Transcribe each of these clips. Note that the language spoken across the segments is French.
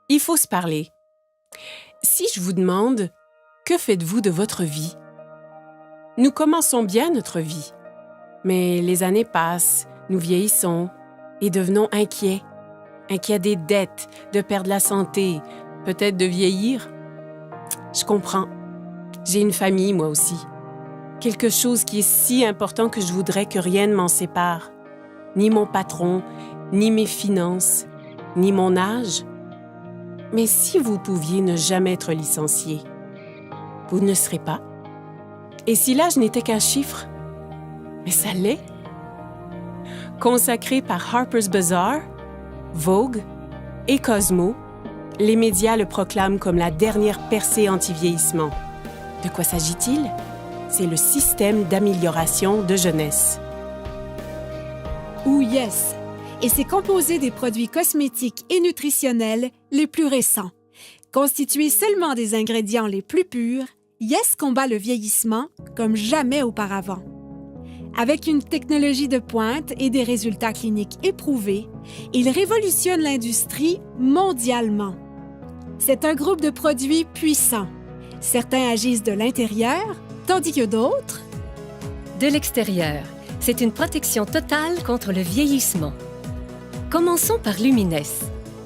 Il faut se parler. Si je vous demande, que faites-vous de votre vie? Nous commençons bien notre vie, mais les années passent, nous vieillissons et devenons inquiets. Inquiets des dettes, de perdre la santé, peut-être de vieillir. Je comprends. J'ai une famille, moi aussi. Quelque chose qui est si important que je voudrais que rien ne m'en sépare. Ni mon patron, ni mes finances, ni mon âge. Mais si vous pouviez ne jamais être licencié, vous ne serez pas. Et si l'âge n'était qu'un chiffre? Mais ça l'est. Consacré par Harper's Bazaar, Vogue et Cosmo, les médias le proclament comme la dernière percée anti-vieillissement. De quoi s'agit-il? C'est le système d'amélioration de jeunesse. Ou Yes, et c'est composé des produits cosmétiques et nutritionnels les plus récents. Constitué seulement des ingrédients les plus purs, Yes combat le vieillissement comme jamais auparavant. Avec une technologie de pointe et des résultats cliniques éprouvés, il révolutionne l'industrie mondialement. C'est un groupe de produits puissants. Certains agissent de l'intérieur, tandis que d'autres... De l'extérieur. C'est une protection totale contre le vieillissement. Commençons par Lumines.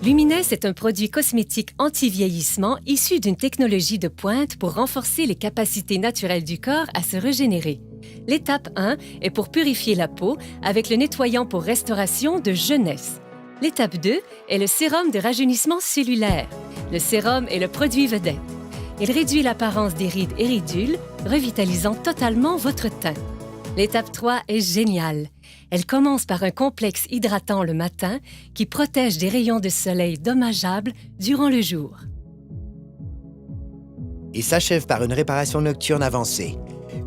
Lumines est un produit cosmétique anti-vieillissement issu d'une technologie de pointe pour renforcer les capacités naturelles du corps à se régénérer. L'étape 1 est pour purifier la peau avec le nettoyant pour restauration de jeunesse. L'étape 2 est le sérum de rajeunissement cellulaire. Le sérum est le produit vedette. Il réduit l'apparence des rides et ridules, revitalisant totalement votre teint. L'étape 3 est géniale. Elle commence par un complexe hydratant le matin qui protège des rayons de soleil dommageables durant le jour. Et s'achève par une réparation nocturne avancée,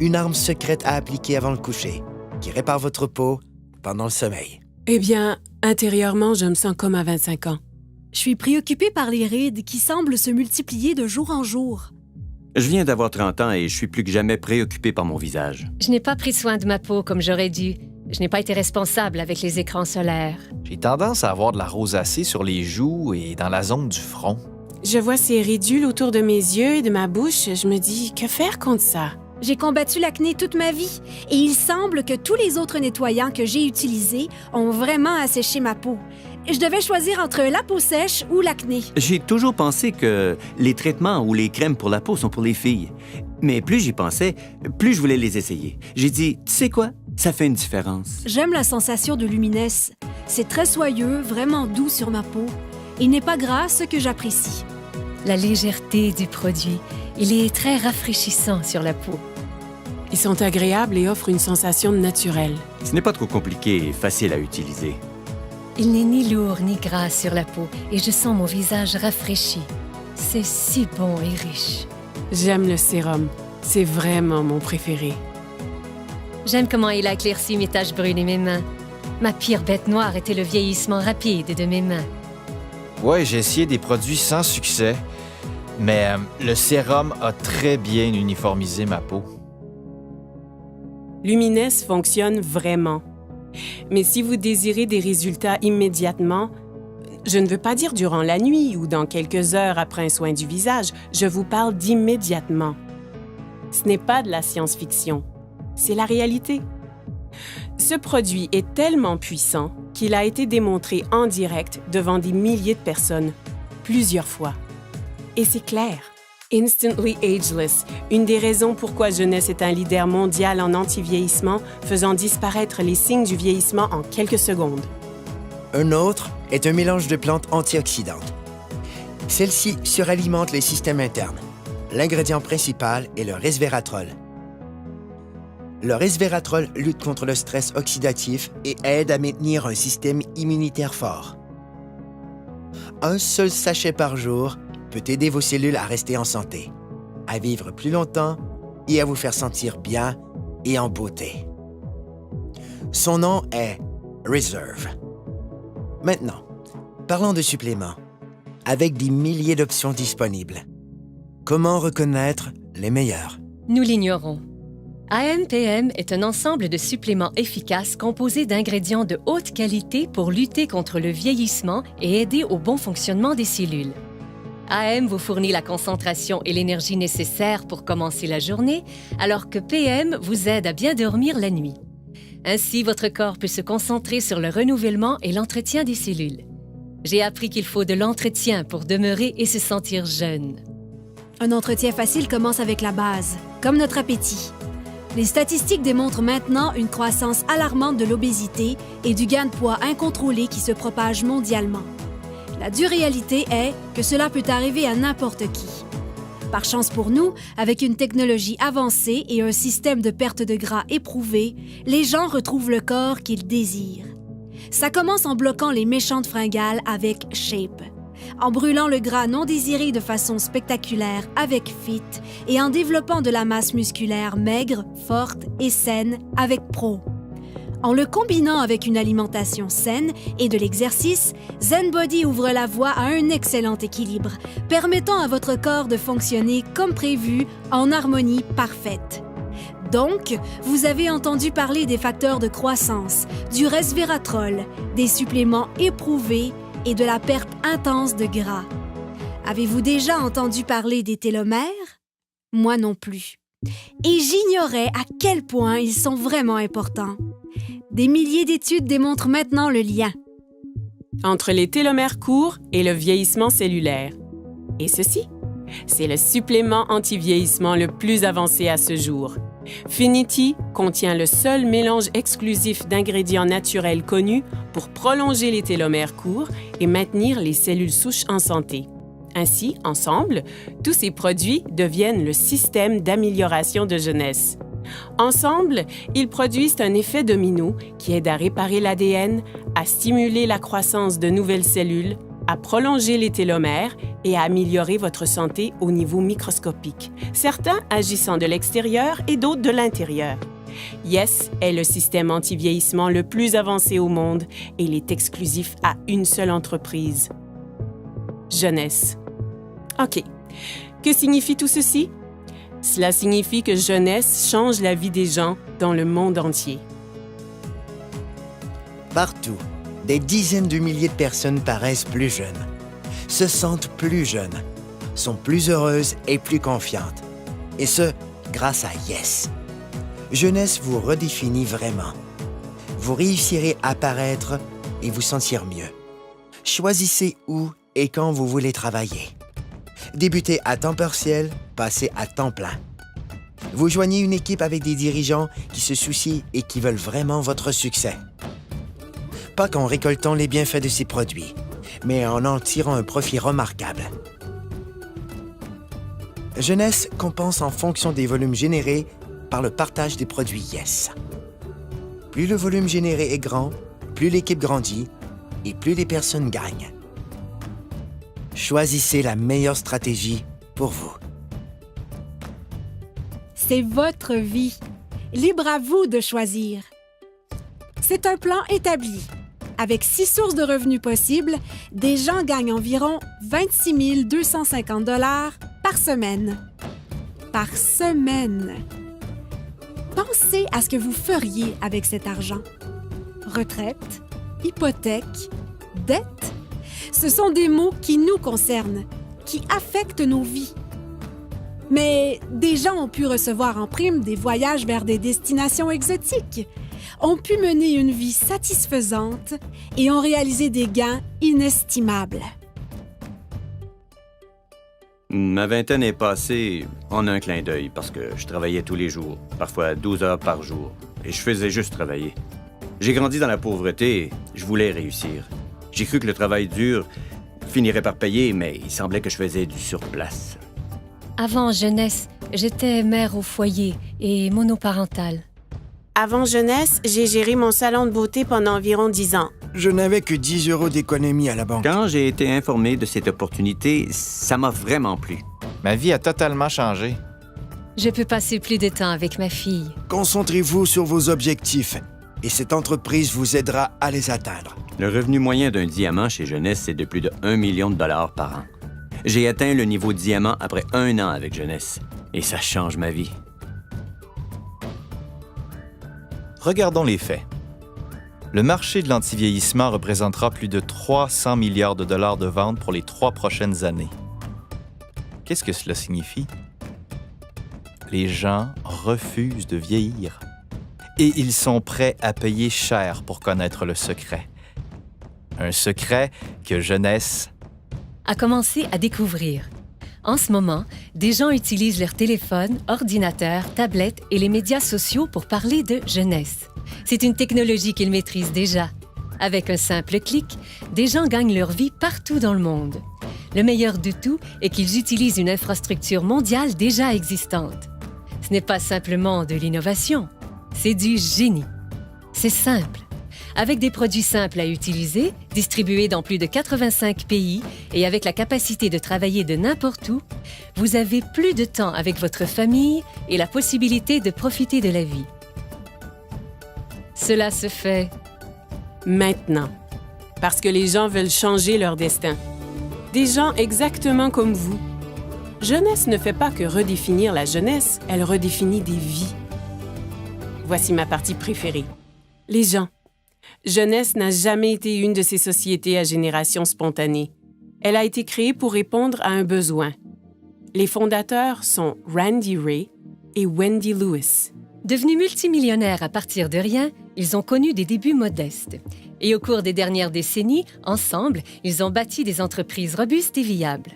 une arme secrète à appliquer avant le coucher, qui répare votre peau pendant le sommeil. Eh bien, intérieurement, je me sens comme à 25 ans. Je suis préoccupée par les rides qui semblent se multiplier de jour en jour. Je viens d'avoir 30 ans et je suis plus que jamais préoccupé par mon visage. Je n'ai pas pris soin de ma peau comme j'aurais dû. Je n'ai pas été responsable avec les écrans solaires. J'ai tendance à avoir de la rosacée sur les joues et dans la zone du front. Je vois ces ridules autour de mes yeux et de ma bouche. Je me dis, que faire contre ça? J'ai combattu l'acné toute ma vie et il semble que tous les autres nettoyants que j'ai utilisés ont vraiment asséché ma peau. Je devais choisir entre la peau sèche ou l'acné. J'ai toujours pensé que les traitements ou les crèmes pour la peau sont pour les filles. Mais plus j'y pensais, plus je voulais les essayer. J'ai dit, tu sais quoi? Ça fait une différence. J'aime la sensation de Lumines. C'est très soyeux, vraiment doux sur ma peau. Il n'est pas gras, ce que j'apprécie. La légèreté du produit, il est très rafraîchissant sur la peau. Ils sont agréables et offrent une sensation naturelle. Ce n'est pas trop compliqué et facile à utiliser. Il n'est ni lourd ni gras sur la peau et je sens mon visage rafraîchi. C'est si bon et riche. J'aime le sérum. C'est vraiment mon préféré. J'aime comment il a éclairci mes taches brunes et mes mains. Ma pire bête noire était le vieillissement rapide de mes mains. Ouais, j'ai essayé des produits sans succès, mais le sérum a très bien uniformisé ma peau. Lumines fonctionne vraiment. Mais si vous désirez des résultats immédiatement, je ne veux pas dire durant la nuit ou dans quelques heures après un soin du visage, je vous parle d'immédiatement. Ce n'est pas de la science-fiction, c'est la réalité. Ce produit est tellement puissant qu'il a été démontré en direct devant des milliers de personnes, plusieurs fois. Et c'est clair. Instantly Ageless, une des raisons pourquoi Jeunesse est un leader mondial en anti-vieillissement, faisant disparaître les signes du vieillissement en quelques secondes. Un autre est un mélange de plantes antioxydantes. Celles-ci suralimentent les systèmes internes. L'ingrédient principal est le resveratrol. Le resveratrol lutte contre le stress oxydatif et aide à maintenir un système immunitaire fort. Un seul sachet par jour peut aider vos cellules à rester en santé, à vivre plus longtemps et à vous faire sentir bien et en beauté. Son nom est Reserve. Maintenant, parlons de suppléments. Avec des milliers d'options disponibles, comment reconnaître les meilleurs? Nous l'ignorons. AMPM est un ensemble de suppléments efficaces composés d'ingrédients de haute qualité pour lutter contre le vieillissement et aider au bon fonctionnement des cellules. AM vous fournit la concentration et l'énergie nécessaires pour commencer la journée, alors que PM vous aide à bien dormir la nuit. Ainsi, votre corps peut se concentrer sur le renouvellement et l'entretien des cellules. J'ai appris qu'il faut de l'entretien pour demeurer et se sentir jeune. Un entretien facile commence avec la base, comme notre appétit. Les statistiques démontrent maintenant une croissance alarmante de l'obésité et du gain de poids incontrôlé qui se propage mondialement. La dure réalité est que cela peut arriver à n'importe qui. Par chance pour nous, avec une technologie avancée et un système de perte de gras éprouvé, les gens retrouvent le corps qu'ils désirent. Ça commence en bloquant les méchantes fringales avec Shape, en brûlant le gras non désiré de façon spectaculaire avec Fit et en développant de la masse musculaire maigre, forte et saine avec Pro. En le combinant avec une alimentation saine et de l'exercice, ZenBody ouvre la voie à un excellent équilibre, permettant à votre corps de fonctionner comme prévu en harmonie parfaite. Donc, vous avez entendu parler des facteurs de croissance, du resveratrol, des suppléments éprouvés et de la perte intense de gras. Avez-vous déjà entendu parler des télomères? Moi non plus. Et j'ignorais à quel point ils sont vraiment importants. Des milliers d'études démontrent maintenant le lien entre les télomères courts et le vieillissement cellulaire. Et ceci, c'est le supplément anti-vieillissement le plus avancé à ce jour. Finity contient le seul mélange exclusif d'ingrédients naturels connus pour prolonger les télomères courts et maintenir les cellules souches en santé. Ainsi, ensemble, tous ces produits deviennent le système d'amélioration de jeunesse. Ensemble, ils produisent un effet domino qui aide à réparer l'ADN, à stimuler la croissance de nouvelles cellules, à prolonger les télomères et à améliorer votre santé au niveau microscopique, certains agissant de l'extérieur et d'autres de l'intérieur. Yes est le système anti-vieillissement le plus avancé au monde et il est exclusif à une seule entreprise. Jeunesse. OK. Que signifie tout ceci? Cela signifie que Jeunesse change la vie des gens dans le monde entier. Partout, des dizaines de milliers de personnes paraissent plus jeunes, se sentent plus jeunes, sont plus heureuses et plus confiantes. Et ce, grâce à Yes. Jeunesse vous redéfinit vraiment. Vous réussirez à paraître et vous sentir mieux. Choisissez où et quand vous voulez travailler. Débutez à temps partiel, passez à temps plein. Vous joignez une équipe avec des dirigeants qui se soucient et qui veulent vraiment votre succès. Pas qu'en récoltant les bienfaits de ces produits, mais en tirant un profit remarquable. Jeunesse compense en fonction des volumes générés par le partage des produits Yes. Plus le volume généré est grand, plus l'équipe grandit et plus les personnes gagnent. Choisissez la meilleure stratégie pour vous. C'est votre vie. Libre à vous de choisir. C'est un plan établi. Avec 6 sources de revenus possibles, des gens gagnent environ 26 250 $ par semaine. Par semaine. Pensez à ce que vous feriez avec cet argent. Retraite, hypothèque, dette. Ce sont des mots qui nous concernent, qui affectent nos vies. Mais des gens ont pu recevoir en prime des voyages vers des destinations exotiques, ont pu mener une vie satisfaisante et ont réalisé des gains inestimables. Ma vingtaine est passée en un clin d'œil parce que je travaillais tous les jours, parfois 12 heures par jour, et je faisais juste travailler. J'ai grandi dans la pauvreté et je voulais réussir. J'ai cru que le travail dur finirait par payer, mais il semblait que je faisais du surplace. Avant Jeunesse, j'étais mère au foyer et monoparentale. Avant Jeunesse, j'ai géré mon salon de beauté pendant environ 10 ans. Je n'avais que 10 € d'économie à la banque. Quand j'ai été informé de cette opportunité, ça m'a vraiment plu. Ma vie a totalement changé. Je peux passer plus de temps avec ma fille. Concentrez-vous sur vos objectifs et cette entreprise vous aidera à les atteindre. Le revenu moyen d'un diamant chez Jeunesse, c'est de plus de 1 million de dollars par an. J'ai atteint le niveau diamant après 1 an avec Jeunesse. Et ça change ma vie. Regardons les faits. Le marché de l'antivieillissement représentera plus de 300 milliards de dollars de ventes pour les 3 prochaines années. Qu'est-ce que cela signifie? Les gens refusent de vieillir. Et ils sont prêts à payer cher pour connaître le secret. Un secret que Jeunesse A commencé à découvrir. En ce moment, des gens utilisent leur téléphone, ordinateur, tablette et les médias sociaux pour parler de jeunesse. C'est une technologie qu'ils maîtrisent déjà. Avec un simple clic, des gens gagnent leur vie partout dans le monde. Le meilleur de tout est qu'ils utilisent une infrastructure mondiale déjà existante. Ce n'est pas simplement de l'innovation, c'est du génie. C'est simple. Avec des produits simples à utiliser, distribués dans plus de 85 pays et avec la capacité de travailler de n'importe où, vous avez plus de temps avec votre famille et la possibilité de profiter de la vie. Cela se fait Maintenant. Parce que les gens veulent changer leur destin. Des gens exactement comme vous. Jeunesse ne fait pas que redéfinir la jeunesse, elle redéfinit des vies. Voici ma partie préférée. Les gens. Jeunesse n'a jamais été une de ces sociétés à génération spontanée. Elle a été créée pour répondre à un besoin. Les fondateurs sont Randy Ray et Wendy Lewis. Devenus multimillionnaires à partir de rien, ils ont connu des débuts modestes. Et au cours des dernières décennies, ensemble, ils ont bâti des entreprises robustes et viables.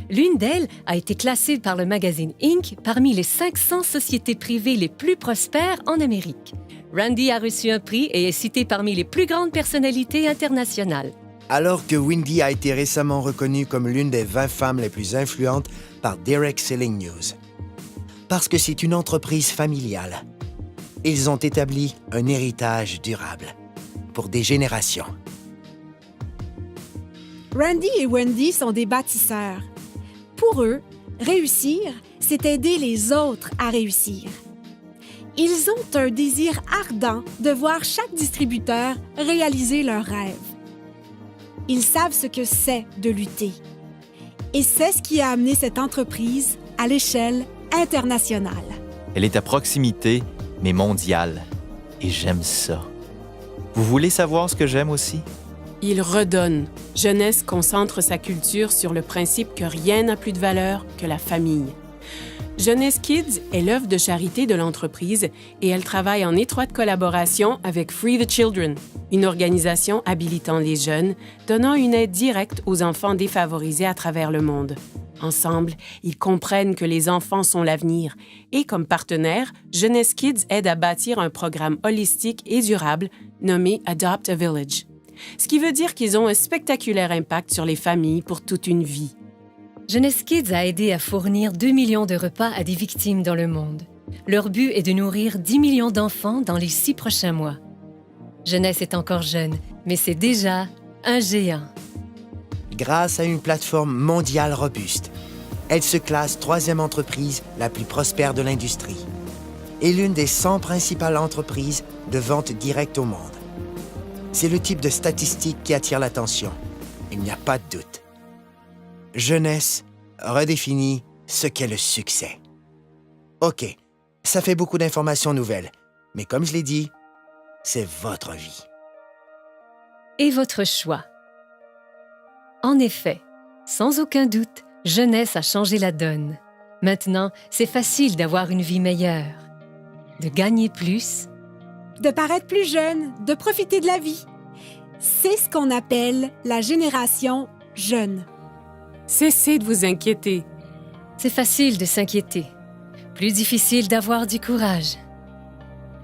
L'une d'elles a été classée par le magazine Inc. parmi les 500 sociétés privées les plus prospères en Amérique. Randy a reçu un prix et est cité parmi les plus grandes personnalités internationales. Alors que Wendy a été récemment reconnue comme l'une des 20 femmes les plus influentes par Derek Selling News. Parce que c'est une entreprise familiale. Ils ont établi un héritage durable pour des générations. Randy et Wendy sont des bâtisseurs. Pour eux, réussir, c'est aider les autres à réussir. Ils ont un désir ardent de voir chaque distributeur réaliser leurs rêves. Ils savent ce que c'est de lutter. Et c'est ce qui a amené cette entreprise à l'échelle internationale. Elle est à proximité, mais mondiale. Et j'aime ça. Vous voulez savoir ce que j'aime aussi? Il redonne. Jeunesse concentre sa culture sur le principe que rien n'a plus de valeur que la famille. Jeunesse Kids est l'œuvre de charité de l'entreprise et elle travaille en étroite collaboration avec Free the Children, une organisation habilitant les jeunes, donnant une aide directe aux enfants défavorisés à travers le monde. Ensemble, ils comprennent que les enfants sont l'avenir et, comme partenaire, Jeunesse Kids aide à bâtir un programme holistique et durable nommé Adopt a Village. Ce qui veut dire qu'ils ont un spectaculaire impact sur les familles pour toute une vie. Jeunesse Kids a aidé à fournir 2 millions de repas à des victimes dans le monde. Leur but est de nourrir 10 millions d'enfants dans les 6 prochains mois. Jeunesse est encore jeune, mais c'est déjà un géant. Grâce à une plateforme mondiale robuste, elle se classe 3e entreprise la plus prospère de l'industrie et l'une des 100 principales entreprises de vente directe au monde. C'est le type de statistique qui attire l'attention. Il n'y a pas de doute. Jeunesse redéfinit ce qu'est le succès. OK, ça fait beaucoup d'informations nouvelles, mais comme je l'ai dit, c'est votre vie. Et votre choix. En effet, sans aucun doute, Jeunesse a changé la donne. Maintenant, c'est facile d'avoir une vie meilleure, de gagner plus, De paraître plus jeune, de profiter de la vie. C'est ce qu'on appelle la génération jeune. Cessez de vous inquiéter. c'est facile de s'inquiéter. Plus difficile d'avoir du courage.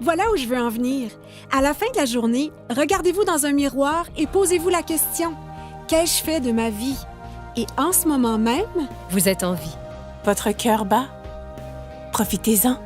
Voilà où je veux en venir. À la fin de la journée, regardez-vous dans un miroir et posez-vous la question « Qu'ai-je fait de ma vie? » Et en ce moment même, Vous êtes en vie. Votre cœur bat? Profitez-en.